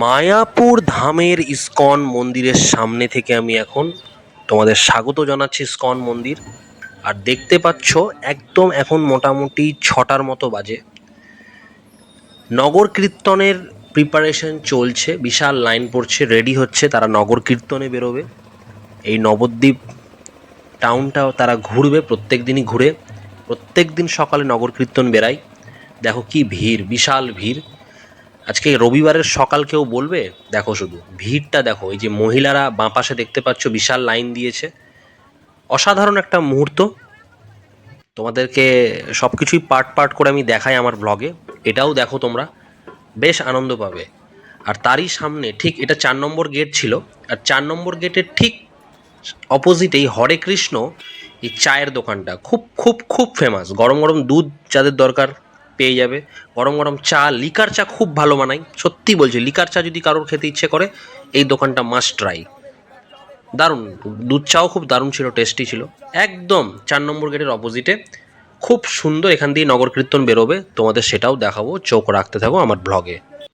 মায়াপুর ধামের ইস্কন মন্দিরের সামনে থেকে আমি এখন তোমাদের স্বাগত জানাচ্ছি ইস্কন মন্দির। আর দেখতে পাচ্ছ একদম এখন মোটামুটি 6টার মতো বাজে। নগর কীর্তনের প্রিপারেশন চলছে, বিশাল লাইন পড়ছে, রেডি হচ্ছে, তারা নগর কীর্তনে বেরোবে। এই নবদ্বীপ টাউনটাও তারা ঘুরবে, প্রত্যেক দিনই ঘুরে, প্রত্যেক দিন সকালে নগর কীর্তন বেরায়। দেখো কি ভিড়, বিশাল ভিড়। আজকে রবিবারের সকাল কেউ বলবে? দেখো শুধু ভিড়টা দেখো। এই যে মহিলারা বাঁ পাশে দেখতে পাচ্ছ বিশাল লাইন দিয়েছে, অসাধারণ একটা মুহূর্ত। তোমাদেরকে সব কিছুই পার্ট পার্ট করে আমি দেখাই আমার ব্লগে, এটাও দেখো তোমরা, বেশ আনন্দ পাবে। আর তারই সামনে ঠিক এটা 4 নম্বর গেট ছিল, আর 4 নম্বর গেটের ঠিক অপোজিটেই হরে কৃষ্ণ এই চায়ের দোকানটা খুব খুব খুব ফেমাস। গরম গরম দুধ যাদের দরকার পেয়ে যাবে, গরম গরম চা, লিকার চা খুব ভালো বানাই, সত্যি বলছি। লিকার চা যদি কারোর খেতে ইচ্ছে করে এই দোকানটা মাস্ট ট্রাই। দারুণ, দুধ চাও খুব দারুণ ছিল, টেস্টি ছিল। একদম 4 নম্বর গেটের অপোজিটে, খুব সুন্দর। এখান দিয়ে নগর কীর্তন বেরোবে, তোমাদের সেটাও দেখাবো, চোখ রাখতে থাকো আমার ব্লগে।